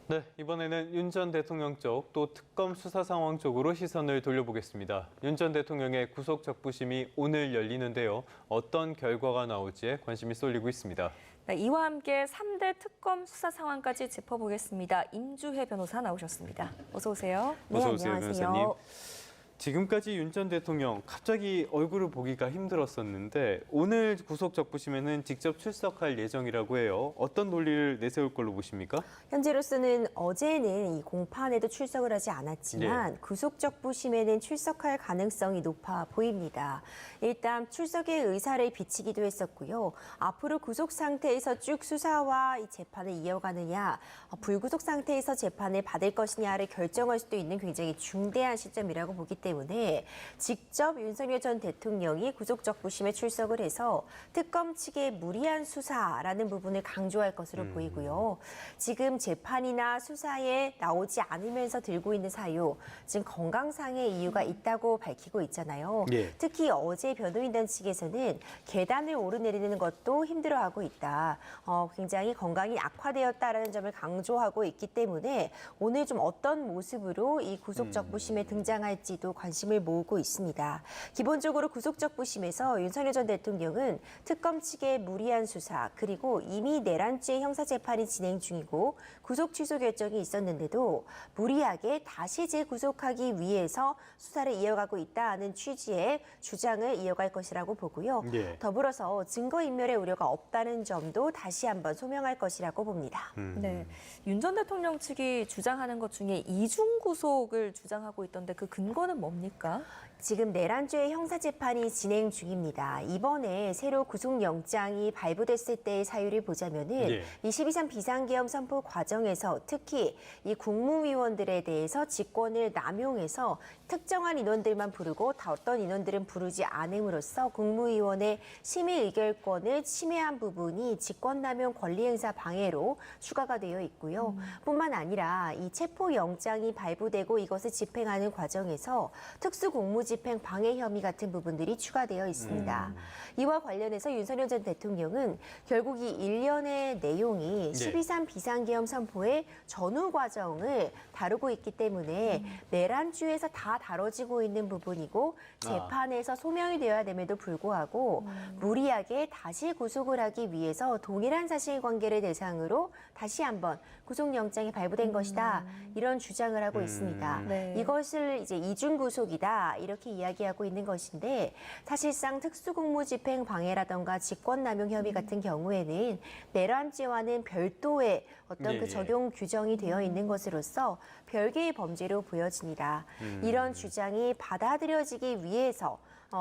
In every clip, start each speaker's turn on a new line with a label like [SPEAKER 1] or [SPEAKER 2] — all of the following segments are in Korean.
[SPEAKER 1] 네, 이번에는 윤 전 대통령 쪽 또 특검 수사 상황 쪽으로 시선을 돌려보겠습니다. 윤 전 대통령의 구속 적부심이 오늘 열리는데요. 어떤 결과가 나올지에 관심이 쏠리고 있습니다.
[SPEAKER 2] 네, 이와 함께 3대 특검 수사 상황까지 짚어보겠습니다. 임주혜 변호사 나오셨습니다. 어서 오세요.
[SPEAKER 1] 어서 오세요, 변호사님. 지금까지 윤 전 대통령 갑자기 얼굴을 보기가 힘들었었는데 오늘 구속 적부심에는 직접 출석할 예정이라고 해요. 어떤 논리를 내세울 걸로 보십니까?
[SPEAKER 3] 현재로서는 어제는 이 공판에도 출석을 하지 않았지만 구속 적부심에는 출석할 가능성이 높아 보입니다. 일단 출석의 의사를 비치기도 했었고요. 앞으로 구속 상태에서 쭉 수사와 이 재판을 이어가느냐, 불구속 상태에서 재판을 받을 것이냐를 결정할 수도 있는 굉장히 중대한 시점이라고 보기 때문에 직접 윤석열 전 대통령이 구속 적부심에 출석을 해서 특검 측의 무리한 수사라는 부분을 강조할 것으로 보이고요. 지금 재판이나 수사에 나오지 않으면서 들고 있는 사유, 지금 건강상의 이유가 있다고 밝히고 있잖아요. 특히 어제 변호인단 측에서는 계단을 오르내리는 것도 힘들어하고 있다. 굉장히 건강이 악화되었다라는 점을 강조하고 있기 때문에 오늘 좀 어떤 모습으로 이 구속 적부심에 등장할지도 관심을 모으고 있습니다. 기본적으로 구속 적부심에서 윤석열 전 대통령은 특검 측의 무리한 수사 그리고 이미 내란죄 형사재판이 진행 중이고 구속 취소 결정이 있었는데도 무리하게 다시 재구속하기 위해서 수사를 이어가고 있다는 취지의 주장을 이어갈 것이라고 보고요. 더불어서 증거인멸의 우려가 없다는 점도 다시 한번 소명할 것이라고 봅니다.
[SPEAKER 2] 네, 윤 전 대통령 측이 주장하는 것 중에 이중 구속을 주장하고 있던데 그 근거는 뭡니까?
[SPEAKER 3] 지금 내란죄 형사재판이 진행 중입니다. 이번에 새로 구속영장이 발부됐을 때의 사유를 보자면은 이 12.3 비상계엄 선포 과정에서 특히 이 국무위원들에 대해서 직권을 남용해서 특정한 인원들만 부르고 어떤 인원들은 부르지 않음으로써 국무위원의 심의 의결권을 침해한 부분이 직권남용 권리행사 방해로 추가가 되어 있고요. 뿐만 아니라 이 체포영장이 발부되고 이것을 집행하는 과정에서 특수공무집행 방해 혐의 같은 부분들이 추가되어 있습니다. 이와 관련해서 윤석열 전 대통령은 결국 이 일련의 내용이 12.3 비상계엄 선포의 전후 과정을 다루고 있기 때문에 내란주에서 다 다뤄지고 있는 부분이고 재판에서 소명이 되어야 됨에도 불구하고 무리하게 다시 구속을 하기 위해서 동일한 사실관계를 대상으로 다시 한번 구속영장이 발부된 것이다. 이런 주장을 하고 있습니다. 이것을 이제 이중구속이다 이렇게 이야기하고 있는 것인데 사실상 특수공무집행 방해라던가 직권남용 혐의 같은 경우에는 내란죄와는 별도의 어떤 그 적용 규정이 되어 있는 것으로서 별개의 범죄로 보여집니다. 이런 주장이 받아들여지기 위해서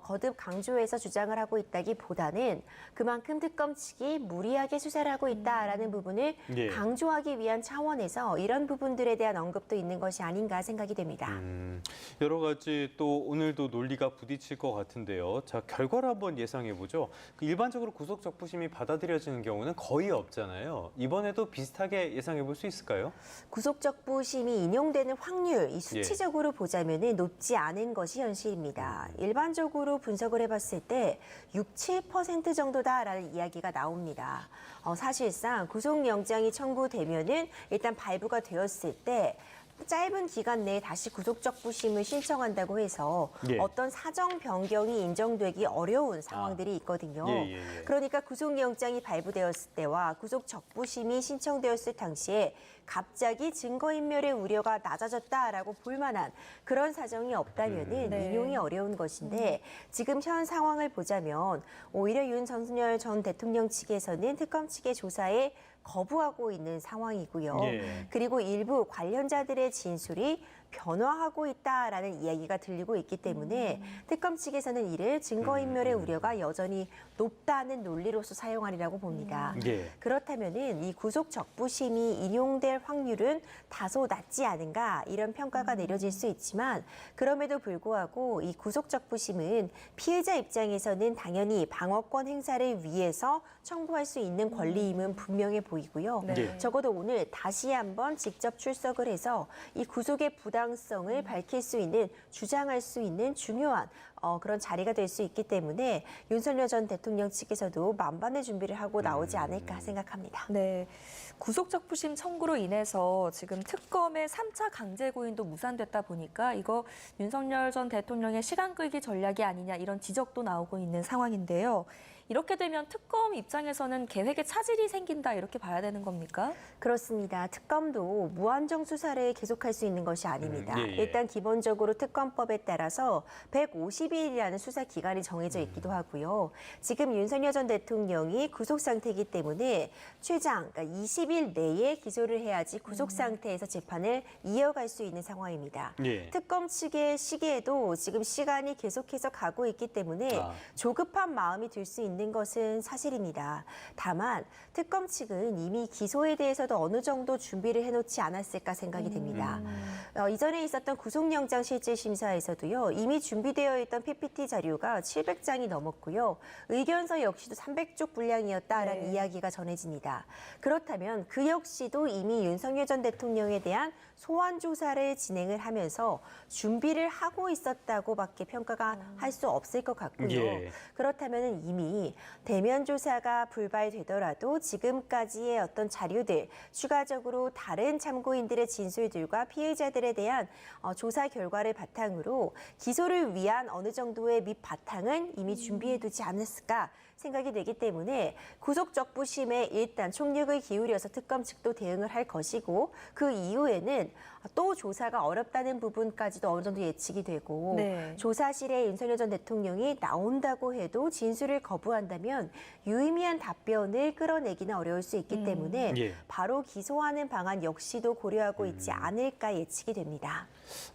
[SPEAKER 3] 거듭 강조해서 주장을 하고 있다기보다는 그만큼 특검 측이 무리하게 수사를 하고 있다라는 부분을 강조하기 위한 차원에서 이런 부분들에 대한 언급도 있는 것이 아닌가 생각이 됩니다.
[SPEAKER 1] 여러 가지 또 오늘도 논리가 부딪힐 것 같은데요. 자, 결과를 한번 예상해보죠. 일반적으로 구속 적부심이 받아들여지는 경우는 거의 없잖아요. 이번에도 비슷하게 예상해볼 수 있을까요?
[SPEAKER 3] 구속 적부심이 인용되는 확률, 이 수치적으로 보자면 높지 않은 것이 현실입니다. 일반적으로 분석을 해봤을 때 6, 7% 정도다라는 이야기가 나옵니다. 사실상 구속영장이 청구되면은 일단 발부가 되었을 때 짧은 기간 내에 다시 구속 적부심을 신청한다고 해서 어떤 사정 변경이 인정되기 어려운 상황들이 있거든요. 그러니까 구속영장이 발부되었을 때와 구속 적부심이 신청되었을 당시에 갑자기 증거인멸의 우려가 낮아졌다라고 볼 만한 그런 사정이 없다면은 인용이 어려운 것인데 지금 현 상황을 보자면 오히려 윤석열 전 대통령 측에서는 특검 측의 조사에 거부하고 있는 상황이고요. 그리고 일부 관련자들의 진술이 변화하고 있다라는 이야기가 들리고 있기 때문에 특검 측에서는 이를 증거인멸의 우려가 여전히 높다는 논리로서 사용하리라고 봅니다. 그렇다면은 이 구속 적부심이 인용될 확률은 다소 낮지 않은가 이런 평가가 내려질 수 있지만 그럼에도 불구하고 이 구속 적부심은 피해자 입장에서는 당연히 방어권 행사를 위해서 청구할 수 있는 권리임은 분명해 보이고요. 적어도 오늘 다시 한번 직접 출석을 해서 이 구속의 부담 정당성을 밝힐 수 있는, 주장할 수 있는 중요한 그런 자리가 될 수 있기 때문에 윤석열 전 대통령 측에서도 만반의 준비를 하고 나오지 않을까 생각합니다.
[SPEAKER 2] 네. 구속적부심 청구로 인해서 지금 특검의 3차 강제 구인도 무산됐다 보니까 이거 윤석열 전 대통령의 시간 끌기 전략이 아니냐 이런 지적도 나오고 있는 상황인데요. 이렇게 되면 특검 입장에서는 계획에 차질이 생긴다 이렇게 봐야 되는 겁니까?
[SPEAKER 3] 그렇습니다. 특검도 무한정 수사를 계속할 수 있는 것이 아닙니다.
[SPEAKER 1] 예, 예.
[SPEAKER 3] 일단 기본적으로 특검법에 따라서 150일이라는 수사 기간이 정해져 있기도 하고요. 지금 윤석열 전 대통령이 구속 상태이기 때문에 최장 그러니까 20일 내에 기소를 해야지 구속 상태에서 재판을 이어갈 수 있는 상황입니다.
[SPEAKER 1] 예.
[SPEAKER 3] 특검 측의 시기에도 지금 시간이 계속해서 가고 있기 때문에 조급한 마음이 들 수 있는 것은 사실입니다. 다만 특검 측은 이미 기소에 대해서도 어느 정도 준비를 해놓지 않았을까 생각이 됩니다. 이전에 있었던 구속영장 실질심사에서도요. 이미 준비되어 있던 PPT 자료가 700장이 넘었고요. 의견서 역시도 300쪽 분량이었다라는
[SPEAKER 2] 네.
[SPEAKER 3] 이야기가 전해집니다. 그렇다면 그 역시도 이미 윤석열 전 대통령에 대한 소환 조사를 진행을 하면서 준비를 하고 있었다고밖에 평가가 할 수 없을 것 같고요.
[SPEAKER 1] 예.
[SPEAKER 3] 그렇다면 이미 대면 조사가 불발되더라도 지금까지의 어떤 자료들, 추가적으로 다른 참고인들의 진술들과 피해자들에 대한 조사 결과를 바탕으로 기소를 위한 어느 정도의 밑바탕은 이미 준비해두지 않았을까 생각이 되기 때문에 구속적부심에 일단 총력을 기울여서 특검 측도 대응을 할 것이고 그 이후에는 또 조사가 어렵다는 부분까지도 어느 정도 예측이 되고
[SPEAKER 2] 네.
[SPEAKER 3] 조사실에 윤석열 전 대통령이 나온다고 해도 진술을 거부한다면 유의미한 답변을 끌어내기는 어려울 수 있기 때문에
[SPEAKER 1] 예.
[SPEAKER 3] 바로 기소하는 방안 역시도 고려하고 있지 않을까 예측이 됩니다.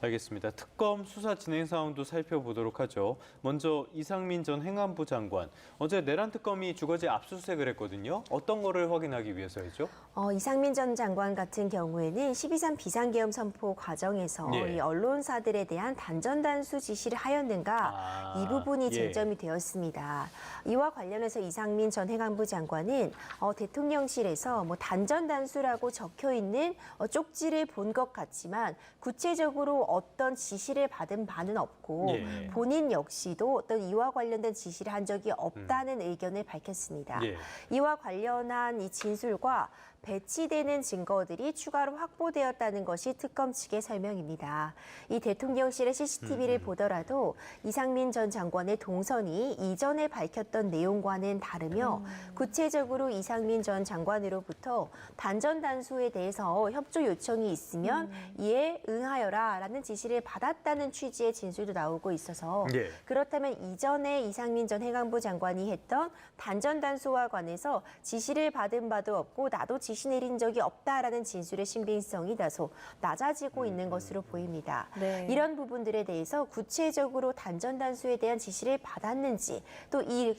[SPEAKER 1] 알겠습니다. 특검 수사 진행 상황도 살펴보도록 하죠. 먼저 이상민 전 행안부 장관. 어제 내란 특검이 주거지 압수수색을 했거든요. 어떤 거를 확인하기 위해서였죠?
[SPEAKER 3] 이상민 전 장관 같은 경우에는 12.3 비상계엄 선포 과정에서
[SPEAKER 1] 예.
[SPEAKER 3] 이 언론사들에 대한 단전단수 지시를 하였는가 이 부분이
[SPEAKER 1] 예.
[SPEAKER 3] 쟁점이 되었습니다. 이와 관련해서 이상민 전 행안부 장관은 대통령실에서 뭐 단전단수라고 적혀 있는 쪽지를 본 것 같지만 구체적으로 어떤 지시를 받은 바는 없고
[SPEAKER 1] 예.
[SPEAKER 3] 본인 역시도 어떤 이와 관련된 지시를 한 적이 없다는 의견을 밝혔습니다.
[SPEAKER 1] 예.
[SPEAKER 3] 이와 관련한 이 진술과 배치되는 증거들이 추가로 확보되었다는 것이 특검 측의 설명입니다. 이 대통령실의 CCTV를 보더라도 이상민 전 장관의 동선이 이전에 밝혔던 내용과는 다르며 구체적으로 이상민 전 장관으로부터 단전단수에 대해서 협조 요청이 있으면 이에 응하여라라는 지시를 받았다는 취지의 진술도 나오고 있어서
[SPEAKER 1] 예.
[SPEAKER 3] 그렇다면 이전에 이상민 전 행안부 장관이 했던 단전단수와 관해서 지시를 받은 바도 없고 나도 지시 내린 적이 없다라는 진술의 신빙성이 다소 낮아지고 있는 것으로 보입니다.
[SPEAKER 2] 네.
[SPEAKER 3] 이런 부분들에 대해서 구체적으로 단전단수에 대한 지시를 받았는지 또 이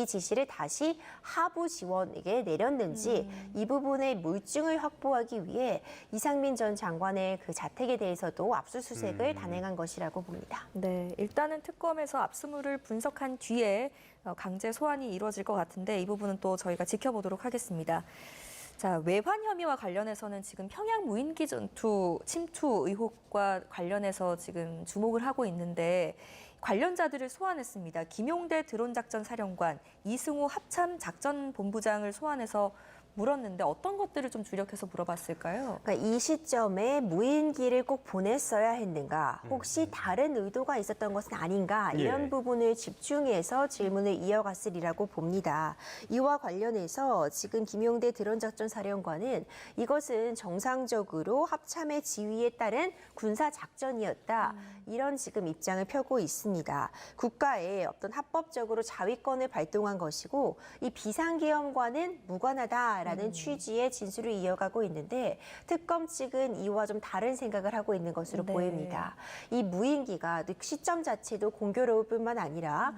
[SPEAKER 3] 지시를 다시 하부 지원에게 내렸는지 이 부분의 물증을 확보하기 위해 이상민 전 장관의 그 자택에 대해서도 압수수색을 단행한 것이라고 봅니다.
[SPEAKER 2] 네, 일단은 특검에서 압수물을 분석한 뒤에 강제 소환이 이루어질 것 같은데 이 부분은 또 저희가 지켜보도록 하겠습니다. 자, 외환 혐의와 관련해서는 지금 평양 무인기 전투 침투 의혹과 관련해서 지금 주목을 하고 있는데 관련자들을 소환했습니다. 김용대 드론작전 사령관, 이승우 합참작전본부장을 소환해서 물었는데 어떤 것들을 좀 주력해서 물어봤을까요?
[SPEAKER 3] 그러니까 이 시점에 무인기를 꼭 보냈어야 했는가, 혹시 다른 의도가 있었던 것은 아닌가 이런
[SPEAKER 1] 예.
[SPEAKER 3] 부분을 집중해서 질문을 이어갔으리라고 봅니다. 이와 관련해서 지금 김용대 드론작전 사령관은 이것은 정상적으로 합참의 지휘에 따른 군사 작전이었다. 이런 지금 입장을 펴고 있습니다. 국가의 어떤 합법적으로 자위권을 발동한 것이고 이 비상계엄과는 무관하다라는 취지의 진술을 이어가고 있는데 특검 측은 이와 좀 다른 생각을 하고 있는 것으로
[SPEAKER 2] 네.
[SPEAKER 3] 보입니다. 이 무인기가 시점 자체도 공교로울 뿐만 아니라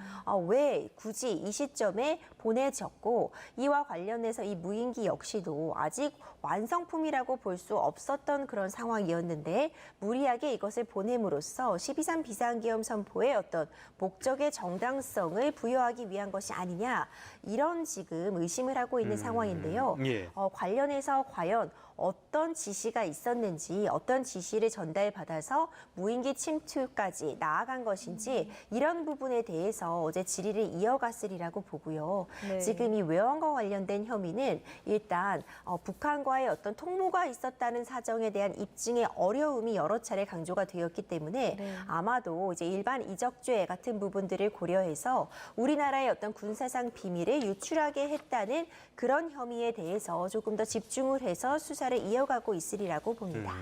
[SPEAKER 3] 왜 굳이 이 시점에 보내졌고 이와 관련해서 이 무인기 역시도 아직 완성품이라고 볼 수 없었던 그런 상황이었는데 무리하게 이것을 보냄으로써 12.3 비상계엄 선포의 어떤 목적의 정당성을 부여하기 위한 것이 아니냐 이런 지금 의심을 하고 있는 상황인데요. 있는데요.
[SPEAKER 1] 예.
[SPEAKER 3] 관련해서 과연 어떤 지시가 있었는지, 어떤 지시를 전달받아서 무인기 침투까지 나아간 것인지 이런 부분에 대해서 어제 질의를 이어갔으리라고 보고요.
[SPEAKER 2] 네.
[SPEAKER 3] 지금 이 외환과 관련된 혐의는 일단 북한과의 어떤 통모가 있었다는 사정에 대한 입증의 어려움이 여러 차례 강조가 되었기 때문에
[SPEAKER 2] 네.
[SPEAKER 3] 아마도 이제 일반 이적죄 같은 부분들을 고려해서 우리나라의 어떤 군사상 비밀을 유출하게 했다는 그런 혐의에 대해서 조금 더 집중을 해서 수사를 이어가고 있으리라고 봅니다.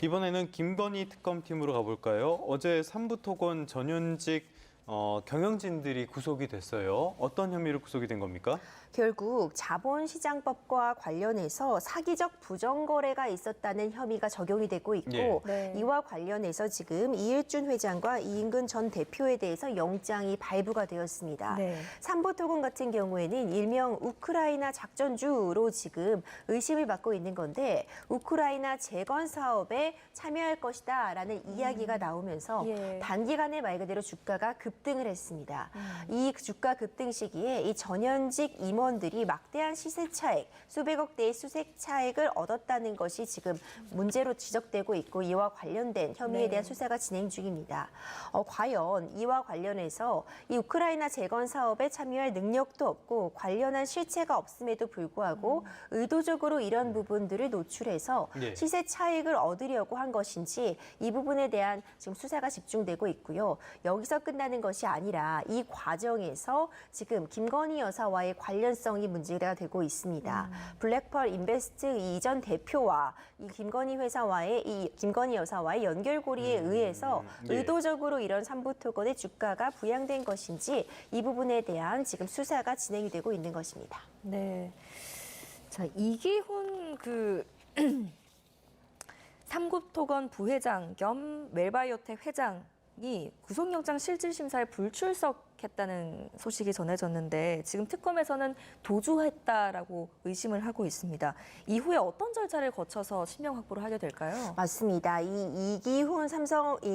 [SPEAKER 1] 이번에는 김건희 특검팀으로 가볼까요? 어제 삼부토건 전현직 경영진들이 구속이 됐어요. 어떤 혐의로 구속이 된 겁니까?
[SPEAKER 3] 결국 자본시장법과 관련해서 사기적 부정거래가 있었다는 혐의가 적용이 되고 있고
[SPEAKER 1] 예.
[SPEAKER 2] 네.
[SPEAKER 3] 이와 관련해서 지금 이일준 회장과 이인근 전 대표에 대해서 영장이 발부가 되었습니다.
[SPEAKER 2] 네.
[SPEAKER 3] 삼부토건 같은 경우에는 일명 우크라이나 작전주로 지금 의심을 받고 있는 건데 우크라이나 재건 사업에 참여할 것이다라는 이야기가 나오면서
[SPEAKER 2] 예.
[SPEAKER 3] 단기간에 말 그대로 주가가 급등을 했습니다. 이 주가 급등 시기에 이 전현직 임원들이 막대한 시세 차익, 수백억 대의 수색 차익을 얻었다는 것이 지금 문제로 지적되고 있고 이와 관련된 혐의에
[SPEAKER 2] 네.
[SPEAKER 3] 대한 수사가 진행 중입니다. 과연 이와 관련해서 이 우크라이나 재건 사업에 참여할 능력도 없고 관련한 실체가 없음에도 불구하고 의도적으로 이런 부분들을 노출해서
[SPEAKER 1] 네.
[SPEAKER 3] 시세 차익을 얻으려고 한 것인지 이 부분에 대한 지금 수사가 집중되고 있고요. 여기서 끝나는 것이 아니라 이 과정에서 지금 김건희 여사와의 관련성이 문제가 되고 있습니다. 블랙펄 인베스트 이전 대표와 이 김건희 여사와의 연결고리에 의해서
[SPEAKER 1] 네.
[SPEAKER 3] 의도적으로 이런 삼부토건의 주가가 부양된 것인지 이 부분에 대한 지금 수사가 진행이 되고 있는 것입니다.
[SPEAKER 2] 네. 자, 이기훈 삼국토건 부회장 겸 멜바이오텍 회장이 구속영장 실질심사에 불출석했다는 소식이 전해졌는데 지금 특검에서는 도주했다라고 의심을 하고 있습니다. 이후에 어떤 절차를 거쳐서 신병 확보를 하게 될까요?
[SPEAKER 3] 맞습니다. 이 이기훈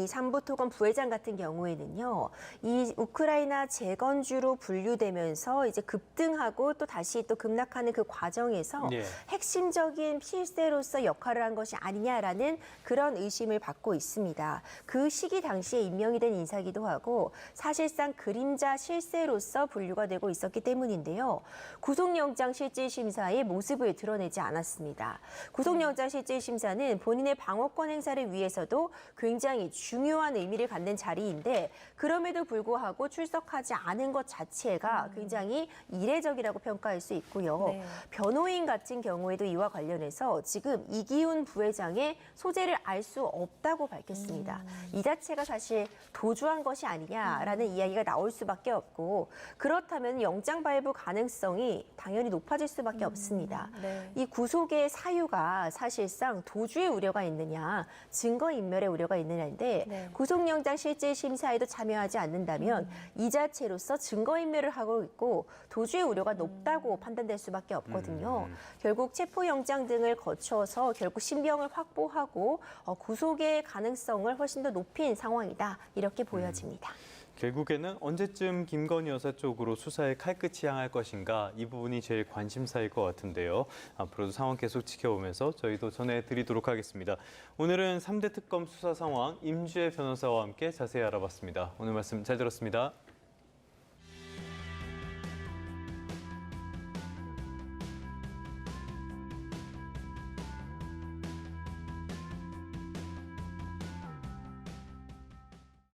[SPEAKER 3] 삼부토건 부회장 같은 경우에는요, 이 우크라이나 재건주로 분류되면서 이제 급등하고 또 다시 또 급락하는 그 과정에서
[SPEAKER 1] 네.
[SPEAKER 3] 핵심적인 필세로서 역할을 한 것이 아니냐라는 그런 의심을 받고 있습니다. 그 시기 당시에 임명이 된 인사기도 하고 사실상 그림자 실세로서 분류가 되고 있었기 때문인데요. 구속영장 실질심사의 모습을 드러내지 않았습니다. 구속영장 실질심사는 본인의 방어권 행사를 위해서도 굉장히 중요한 의미를 갖는 자리인데 그럼에도 불구하고 출석하지 않은 것 자체가 굉장히 이례적이라고 평가할 수 있고요.
[SPEAKER 2] 네.
[SPEAKER 3] 변호인 같은 경우에도 이와 관련해서 지금 이기훈 부회장의 소재를 알 수 없다고 밝혔습니다. 이 자체가 사실 도주한 것이 아니냐라는 이야기가 나올 수밖에 없고 그렇다면 영장 발부 가능성이 당연히 높아질 수밖에 없습니다.
[SPEAKER 2] 네.
[SPEAKER 3] 이 구속의 사유가 사실상 도주의 우려가 있느냐, 증거인멸의 우려가 있느냐인데
[SPEAKER 2] 네.
[SPEAKER 3] 구속영장 실질심사에도 참여하지 않는다면 이 자체로서 증거인멸을 하고 있고 도주의 우려가 높다고 판단될 수밖에 없거든요. 결국 체포영장 등을 거쳐서 결국 신병을 확보하고 구속의 가능성을 훨씬 더 높인 상황이다. 이렇게 보여집니다.
[SPEAKER 1] 결국에는 언제쯤 김건희 여사 쪽으로 수사의 칼끝이 향할 것인가 이 부분이 제일 관심사일 것 같은데요. 앞으로도 상황 계속 지켜보면서 저희도 전해드리도록 하겠습니다. 오늘은 3대 특검 수사 상황 임주혜 변호사와 함께 자세히 알아봤습니다. 오늘 말씀 잘 들었습니다.